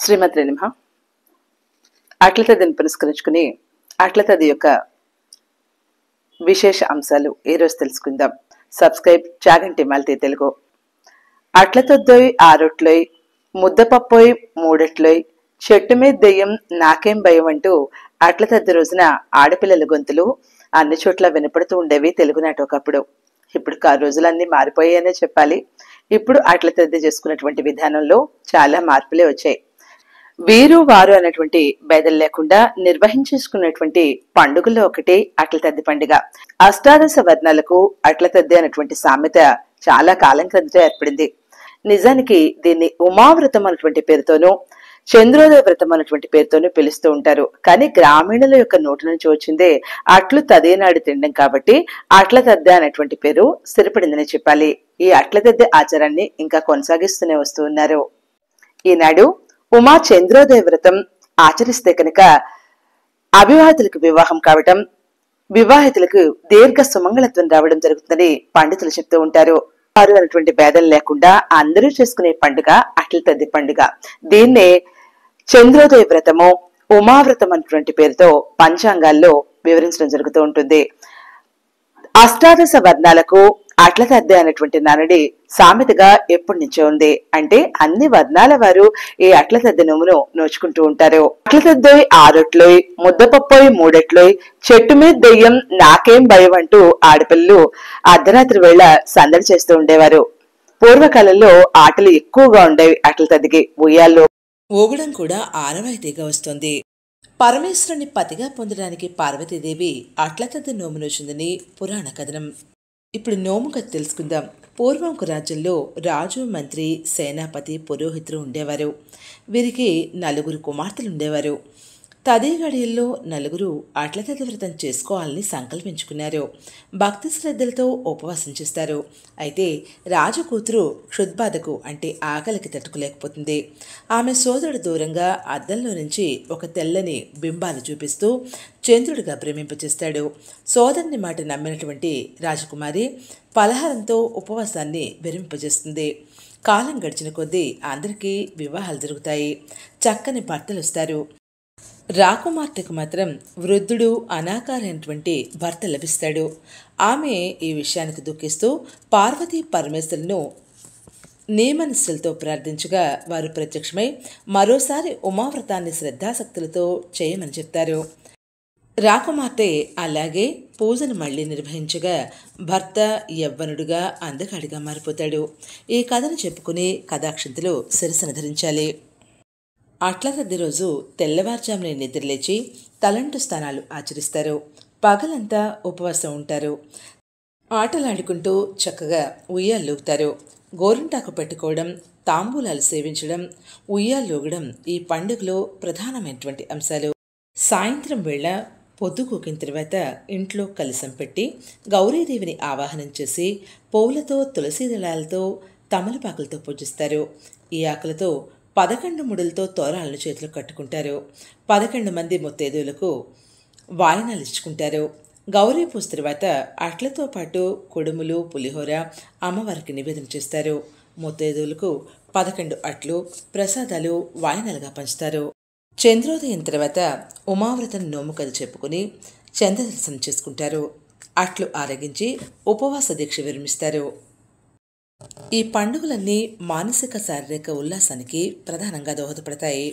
శ్రీమతి నమః. అట్ల తద్దిని పురస్కరించుకుని అట్ల తద్ది యొక్క విశేష అంశాలు ఈరోజు తెలుసుకుందాం. Subscribe Chaganti multi Telugu. అట్ల తద్దోయ్ ఆరొట్లోయ్, ముద్దపప్పోయ్ మూడెట్లోయ్, చెట్టు మీద దెయ్యం నాకేం భయం అంటూ అట్ల తద్ది రోజున ఆడపిల్లల గొంతులు అన్ని చోట్ల వినపడుతూ ఉండేవి తెలుగునాట ఒకప్పుడు. ఇప్పుడు ఆ రోజులన్నీ మారిపోయాయనే చెప్పాలి. ఇప్పుడు అట్ల తద్ది చేసుకున్నటువంటి విధానంలో చాలా మార్పులే వచ్చాయి. వీరు వారు అన్నటువంటి భేదం లేకుండా నిర్వహించుకున్నటువంటి పండుగల్లో ఒకటి అట్ల తద్ది పండుగ. అష్టాదశ వర్ణాలకు అట్ల తద్ది అనేటువంటి సామెత చాలా కాలం క్రిందట ఏర్పడింది. నిజానికి దీన్ని ఉమావ్రతం అన్నటువంటి పేరుతోనూ చంద్రోదయ వ్రతం అన్నటువంటి పేరుతోనూ పిలుస్తూ ఉంటారు. కానీ గ్రామీణుల యొక్క నోటి నుంచి వచ్చిందే అట్లు తదేనాడు తినడం కాబట్టి అట్ల తద్ది అనేటువంటి పేరు స్థిరపడిందని చెప్పాలి. ఈ అట్ల తద్ది ఆచారాన్ని ఇంకా కొనసాగిస్తూనే వస్తూ ఉన్నారు. ఈనాడు ఉమా చంద్రోదయ వ్రతం ఆచరిస్తే కనుక అవివాహితులకు వివాహం కావటం, వివాహితులకు దీర్ఘ సుమంగళత్వం రావడం జరుగుతుందని పండితులు చెప్తూ ఉంటారు. వారు అనేటువంటి భేదం లేకుండా అందరూ చేసుకునే పండుగ అట్ల తద్ది పండుగ. దీన్నే చంద్రోదయ వ్రతము, ఉమావ్రతం అనేటువంటి పేరుతో పంచాంగాల్లో వివరించడం జరుగుతూ ఉంటుంది. అష్టాదశ వర్ణాలకు అట్ల తద్ది అనేటువంటి నానుడి సామెతగా ఎప్పటి నుంచో ఉంది. అంటే అన్ని వర్ణాల వారు ఈ అట్ల తద్ది నోమును నోచుకుంటూ ఉంటారు. అట్ల తద్దోయ్ ఆరొట్లోయ్, ముద్దపప్పోయ్ మూడెట్లోయ్, చెట్టు మీద దెయ్యం నాకేం భయం అంటూ ఆడపిల్లలు అర్ధరాత్రి వేళ సందడి చేస్తూ ఉండేవారు. పూర్వకాలంలో ఆటలు ఎక్కువగా ఉండేవి. అట్ల తద్దికి ఉయ్యాల్లో ఊగడం కూడా ఆనవాయితీగా వస్తోంది. పరమేశ్వరుని పతిగా పొందడానికి పార్వతీదేవి అట్ల తద్ది నోము నోచిందని పురాణ కథనం. ఇప్పుడు నోము కథ తెలుసుకుందాం. పూర్వంకు రాజ్యంలో రాజు, మంత్రి, సేనాపతి, పురోహితులు ఉండేవారు. వీరికి 9 కుమార్తెలు ఉండేవారు. తదే గడియల్లో 9 అట్ల తద్ది వ్రతం చేసుకోవాలని సంకల్పించుకున్నారు. భక్తి శ్రద్ధలతో ఉపవాసం చేస్తారు. అయితే రాజు కూతురు క్షుద్బాధకు అంటే ఆకలికి తట్టుకోలేకపోతుంది. ఆమె సోదరుడు దూరంగా అద్దంలో నుంచి ఒక తెల్లని బింబాన్ని చూపిస్తూ చంద్రుడిగా భ్రమింపచేస్తాడు. సోదరుని మాట నమ్మినటువంటి రాజకుమారి పలహారంతో ఉపవాసాన్ని విరమింపజేస్తుంది. కాలం గడిచిన కొద్దీ అందరికీ వివాహాలు జరుగుతాయి. చక్కని భర్తలు వస్తారు. రాకుమార్తెకు మాత్రం వృద్ధుడు అనాకారైనటువంటి భర్త లభిస్తాడు. ఆమె ఈ విషయానికి దుఃఖిస్తూ పార్వతీ పరమేశ్వరులను నియమనిష్టలతో ప్రార్థించగా వారు ప్రత్యక్షమై మరోసారి ఉమావ్రతాన్ని శ్రద్ధాశక్తులతో చేయమని చెప్తారు. రాకుమార్తె అలాగే పూజను మళ్లీ నిర్వహించగా భర్త యవ్వనుడుగా అందగాడిగా మారిపోతాడు. ఈ కథను చెప్పుకుని కథాక్షింతలు శిరస్సును ధరించాలి. అట్ల తద్ది రోజు తెల్లవారుజామునే నిద్రలేచి తలంటు స్నానాలు ఆచరిస్తారు. పగలంతా ఉపవాసం ఉంటారు. ఆటలాడుకుంటూ చక్కగా ఉయ్యాల్లూగుతారు. గోరింటాకు పెట్టుకోవడం, తాంబూలాలు సేవించడం, ఉయ్యాల్లూగడం ఈ పండుగలో ప్రధానమైనటువంటి అంశాలు. సాయంత్రం వేళ పొద్దుకూకిన తర్వాత ఇంట్లో కలశం పెట్టి గౌరీదేవిని ఆవాహనం చేసి పూలతో, తులసి దళాలతో, తమలపాకులతో పూజిస్తారు. ఈ ఆకులతో 11 ముడులతో తోరాలను చేతులు కట్టుకుంటారు. 11 మంది ముత్తైదువులకు వాయనాలు ఇచ్చుకుంటారు. గౌరీ పూజ తర్వాత అట్లతో పాటు కుడుములు, పులిహోర అమ్మవారికి నివేదన చేస్తారు. ముత్తైదువులకు 11 అట్లు ప్రసాదాలు వాయనాలుగా పంచుతారు. చంద్రోదయం తర్వాత ఉమావ్రతం నోము కథ చెప్పుకుని చంద్రదర్శనం చేసుకుంటారు. అట్లు ఆరగించి ఉపవాస దీక్ష విరమిస్తారు. ఈ పండుగలన్నీ మానసిక శారీరక ఉల్లాసానికి ప్రధానంగా దోహదపడతాయి.